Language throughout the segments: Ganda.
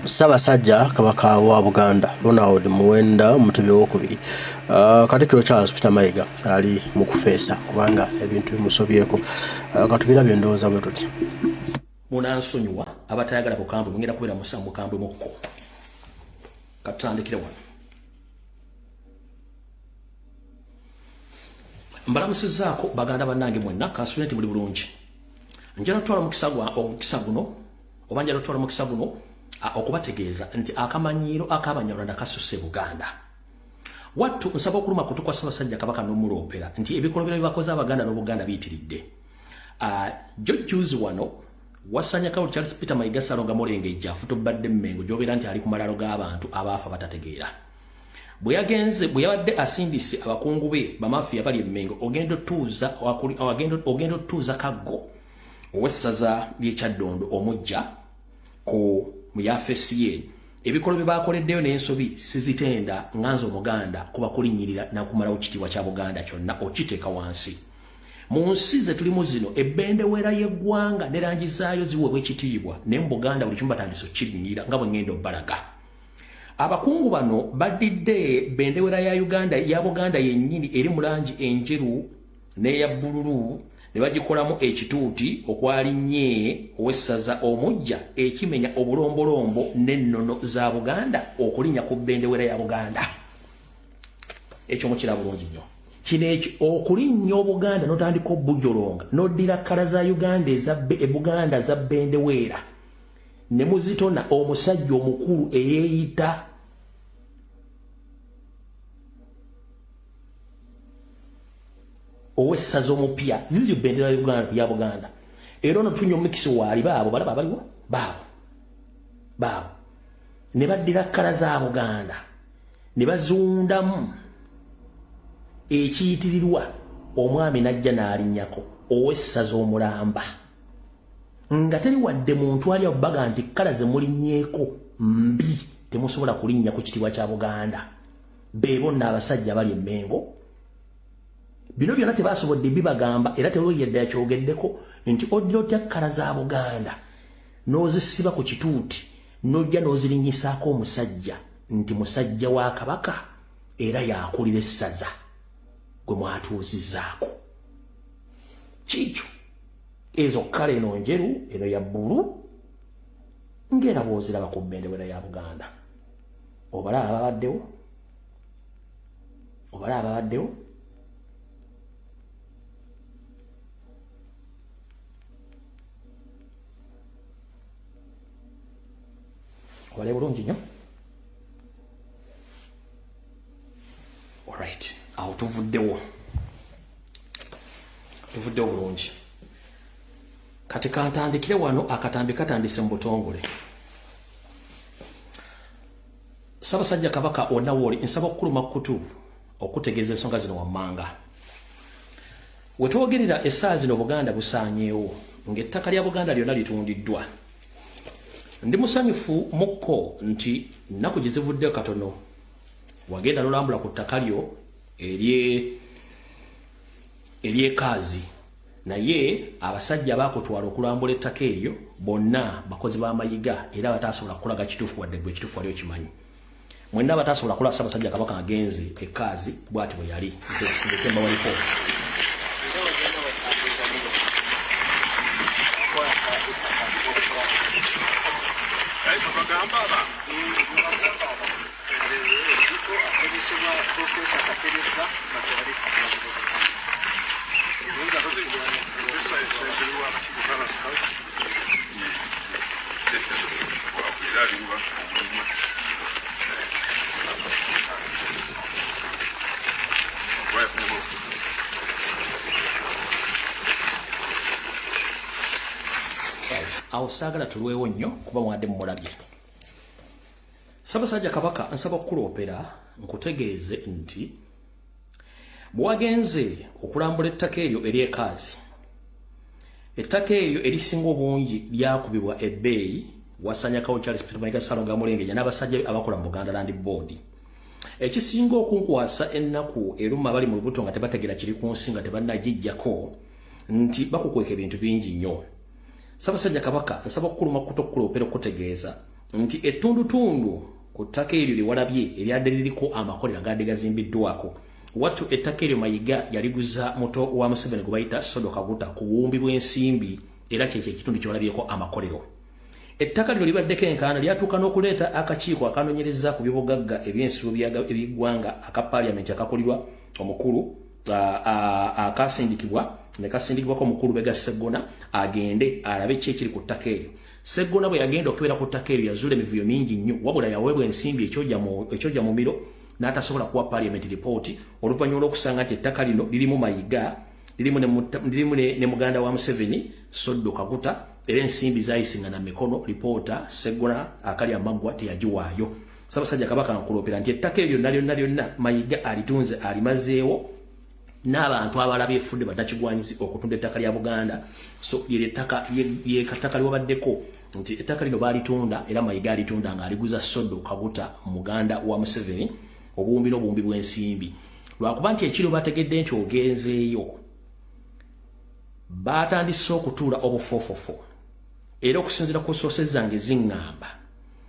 Ssaabasajja Kabaka wa Buganda Ronald Muwenda Mutebi Okwokubiri Katikkiro Charles Peter Mayiga ali mu kufeesa kubanga ebintu bimusobyeko katubira byendowooza bwe tuti munansonyiwa abatayagala bukambwe mugenda kubeera musambu kambwe mukko katandikire wano mbalamusizaako baganda bannange mwenna kansubire nti muli bulungi njala tutwala omukisa guno oba njala tutwala omukisa guno okubategeeza nti akamanyiiro ak'Abanyarwanda kasusse Buganda wattu nsaba okuluma kutukwa Ssaabasajja Kabaka n'omuloopera nti ebikolobero bye bakoze Abaganda n'Obuganda biyitiridde jjuzi wano wasanyakawo Charles Peter Mayiga Salonga Mulengejja afutobadde Mmengo gy'obeera nti ali ku malalo g'abantu abaafa batategeera bwe yabadde asindise abakungu be bamafiya bali Mmengo ogenda otuuza Kaggo owessaza ly'Ekyaddondo omujja ku muyafesi ye ebikolo bye bakoleddeyo n'ensobi sizitenda nganzo Omuganda kuba kulinnyirira nakumalawo kitiibwa kya Buganda kyonna okiteeka wansi mu nsi ze tulimu zino ebbendeweera y'eggwanga ne langi zaayo ziweebwa ekitiibwa naye mu Buganda buli kimu batandise okkirinnyirira nga bwe ngenda obbalaga abakungu bano baddidde bendeweera ya Buganda yennyini eri mu langi enjeru n'eya bbululu ne bagikolamu ekituuti okwalinnye owessaza omujja ekimenya obulombolombo n'ennono za Buganda okulinnya ku bendeweera ya Buganda ekyo mukira bulungi nnyo kino ekyo okulinnya Obuganda n'otandika obbujolonga n'oddira kkala za Uganda Buganda za bendeweera ne muzitona omusajja omukulu eyeeyita owessaza omupya zizio bendera ya Buganda era ono tunyo mukisi waali baabo balaba baliwo baabo ne baddira kkala za Buganda ne bazundamu ekiyitirirwa omwami najja n'alinnyako owessaza omulamba nga teri wadde muntu ali abaga nti kkala ze mulinnyeeko mbi temusobola kulinnya ku kitiibwa kya Buganda beebo n'abasajja bali Mmengo bino byonna tebasobodde bibagamba era teroyedde yakyogeddeko nti oddira otya kkala za Buganda n'ozisiba ku kituuti n'ojja n'ozirinyisaako omusajja nti musajja wa Kabaka era yakulira essaza gwe mwatuuzizzaako kiikyo ezo kkala eno njeru eno ya bbulu ng'era bw'oziraba ku bendeweera ya Buganda obalaba ababaddewo wale bulungi nnyo alright awo tuvuddewo bulungi kati kantandikire wano akatambi katandise mu butongole Ssaabasajja Kabaka onna wooli nsaba okukuluma kutu okutegeeza ensonga zino wammanga wetwogerera essaawa zino Buganda busaanyeewo ng'ettaka lya Buganda lyonna litundiddwa ndi musanyufu mukko nti nnaku gye zivuddeyo katono wagenda n'olambula ku ttaka lyo eryekaazi naye abasajja baakutwala okulambula ettaka eryo bonna bakozi ba Mayiga era bataasobola kukulaga kituufu wadde gwe ekituufu wali okimanyi mwenna bataasobola kulaga Ssaabasajja Kabaka agenze ekaazi bw'ati bwe yali ntekemba waliko awo saagala tulwewo nnyo kuba mwadde mumulabye Ssaabasajja Kabaka nsaba okukuloopera nkutegeeze nti bwagenze okulambula ettaka eryo eryekaazi ettaka eryo erisinga obungi lyakubibwa ebbeeyi wasanyakawo Charles Peter Mayiga Salonga Mulengejja n'abasajja abakola mu Buganda Land Board ekisinga okunkwasa ennaku eruma bali mu lubuto nga tebategera kiri ku nsi nga tebannagijjako nti bakukweka ebintu bingi nnyo Ssaabasajja Kabaka nsaba okukuluma kutokuloopera okutegeeza nti ettundutundu ku ttaka eryo lye walabye eryadde liriko amakolero agadde gazimbiddwako wattu ettaka eryo Mayiga yaliguza muto wa Museveni gwe bayita Sodo Kaguta ku buwumbi bw'ensimbi era kyekyo ekitundu kyolabyeko amakolero. Ettaka lino libaddeko enkaana lyatuuka n'okuleeta akakiiko akanoonyereza ku by'obugagga eby'ensibo by'eggwanga aka paaliyamenti akakulirwa omukulu akasindikibwa ne kasindikibwako omukulu Bega Sseggona agende alabe ki ekiri ku ttaka eryo. Sseggona bwe yagenda okubera ku ttaka eryo yazuula emivuyo mingi nnyo wabula yaweebwa ensimbi ekyojja mu miro n'atasobola kuwa paaliyamenti ripooti oluvannyuma lw'okusanga nti ettaka lino lirimu Mayiga lirimu ne muganda wa Museveni Sodo Kaguta era ensimbi zayisingana mikono lipoota Sseggona akali amaggwa teyagiwaayo. Ssaabasajja Kabaka nkuloopera nti ettaka eryo lyonna Mayiga alitunze alimazeewo n'abantu abalala beefudde batakigwanyizi okutunda ettaka lya Buganda. So lye kataka liwabaddeko nti ettaka lino baalitunda era Mayiga alitunda ng'aliguza Sodo Kaguta muganda wa Museveni obuwumbi n'obuwumbi bw'ensimbi. Lwakuba nti ekiro bategedde nti ogenzeeyo batandise okutuula obufofofo era okusinziira ku soose zange ziŋŋamba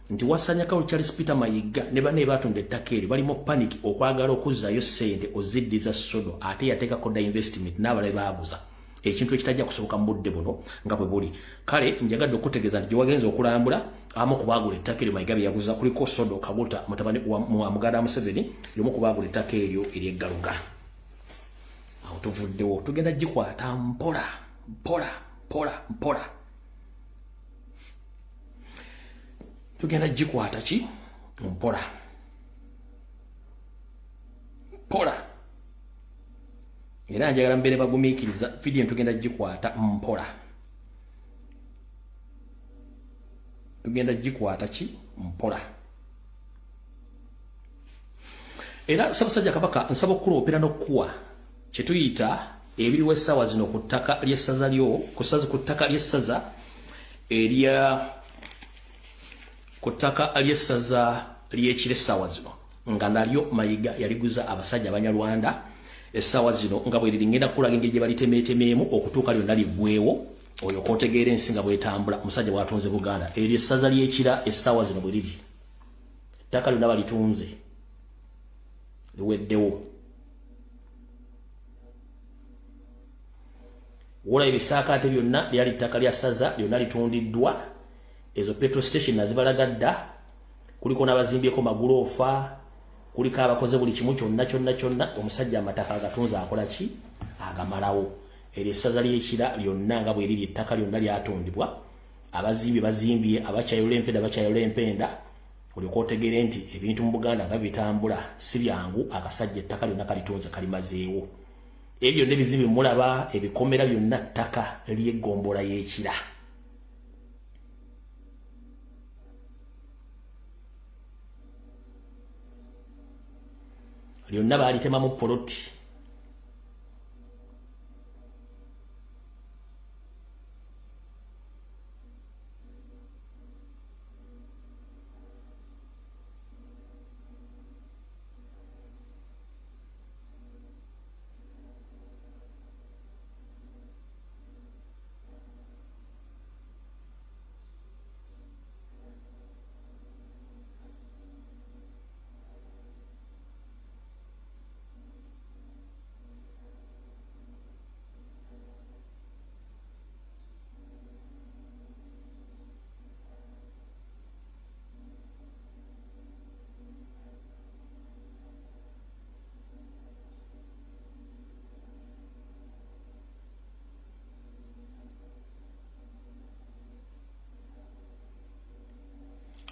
nti wasanyakawo Charles Peter Mayiga ne banne batunda ettaka eryo balimu paniki okwagala okuzzaayo ssente oziddiza Sodo ate yateekako dda investment n'abalabe baaguza ekintu ekitajja kusoboka mu budde buno nga bwe buli. Kale njagadde okutegeeza nti gye wagenza okulambula amu ku baagula ettaka eryo Mayiga bye yaguza kuliko Sodo Kaguta mutabani wa muganda wa Museveni y'omu ku baagula ettaka eryo ery'eggaluga. Awo tuvuddewo tugenda gikwata mpola tugenda gikwata ki mpola era njagala mbeere bagumiikiriza vidiyo tugenda gikwata mpola era Ssaabasajja Kabaka nsaba okuloopera n'okkuwa kye tuyita ebiriwo essaawa zino ku ttaka ly'essaza ku ttaka ly'essaza ku ttaka ly'essaza ly'ekiro essaawa zino nga nalyo Mayiga yaliguza abasajja Abanyarwanda essaawa zino nga bwe liri ngenda kulaga engeri gye balitemeetemeemu okutuuka lyonna liggweewo oyo kootegeera ensi nga bwetambula omusajja bw'atunze Buganda. Eryo essaza ly'ekira essaawa zino bwe liri ettaka lyonna balitunze liweddewo. Wola ebisaakaate byonna lyali ttaka lya ssaza lyonna litundiddwa. Ezo petrol station nazibalaga dda kuliko n'abazimbyeko maguloofa kuliko abakoze buli kimu kyonna omusajja amataka agatunze akola ki agamalawo. Eryo essaza ly'ekira lyonna nga bwe liri ettaka lyonna lyatundibwa abazimbi bazimbye abakyayula empenda olyoka otegeere nti ebintu mu Buganda nga bitambula si byangu akasajja ettaka lyonna kalitunze kalimazeewo. Ebyo byonna ebizimbe mulaba ebikomera byonna ttaka ly'eggombolola y'ekira. Lyonna baalitemamu poloti.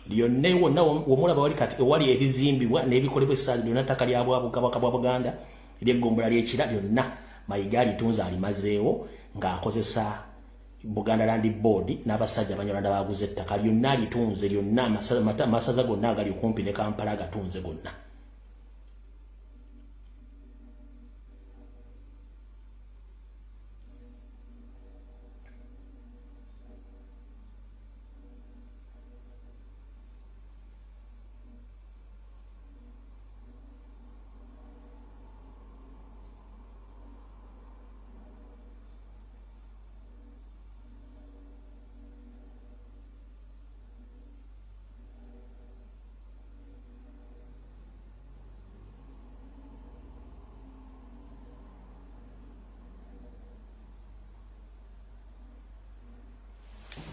Lyonna wonna womulaba wali kati ewali ebizimbibwa n'ebikolebwa essaza lyonna ttaka lya Kabaka bwa Buganda ery'eggombolola ly'ekira lyonna Mayiga alitunze alimazeewo ng'akozesa Buganda Land Board n'abasajja Abanyarwanda baguze ettaka lyonna alitunze lyonna amasaza gonna agali okumpi ne Kampala agatunze gonna.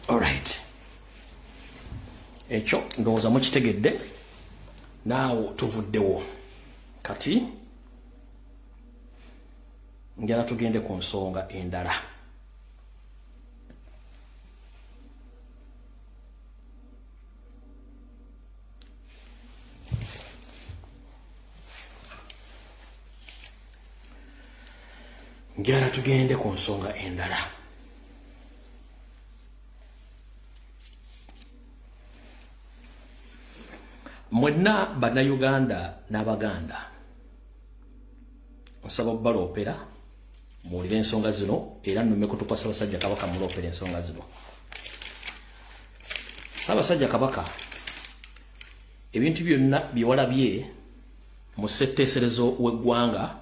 Alright. Ekyo ndowooza mukitegedde. Naawe tuvuddewo. Kati njala tugende ku nsonga endala. Njala tugende ku nsonga endala. Mwenna bannayuganda n'Abaganda nsaba obbaloopera muwulire ensonga zino era nnume kutupa Ssaabasajja Kabaka muloopera ensonga zino. Ssaabasajja Kabaka ebintu byonna bye walabye mu ssetteeserezo w'eggwanga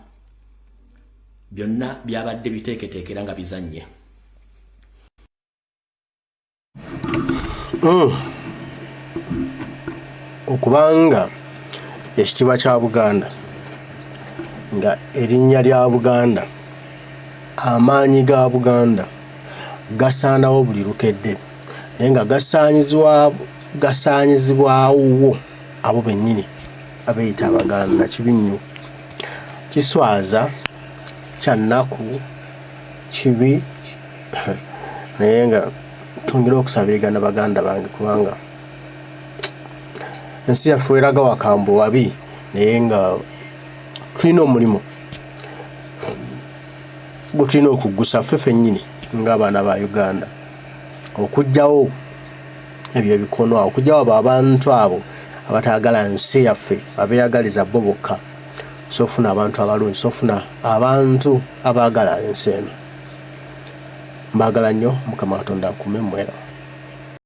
byonna byabadde biteeketeekera nga bizannye. Okubanga ekitiibwa kya Buganda nga erinnya lya Buganda amaanyi ga Buganda gasaanawo buli lukedde naye nga gasaanyizibwawo abo bennyini abeeyita Abaganda. Kibi nnyo, kiswaza, kya nnaku, kibi naye nga twongera okusabirigana Baganda bange kubanga ensi yaffe eraga wakambu wabi naye nga tulina omulimu gwe tulina okuggusa ffe ffennyini ng'abaana ba Uganda okuggyawo ebyo ebikono awo, okuggyawo abo abantu abo abataagala nsi yaffe abeeyagaliza bo bokka. So ofuna abantu abalungi, so ofuna abantu abaagala ensi eno. Mbaagala nnyo, Mukama Katonda akume mwera.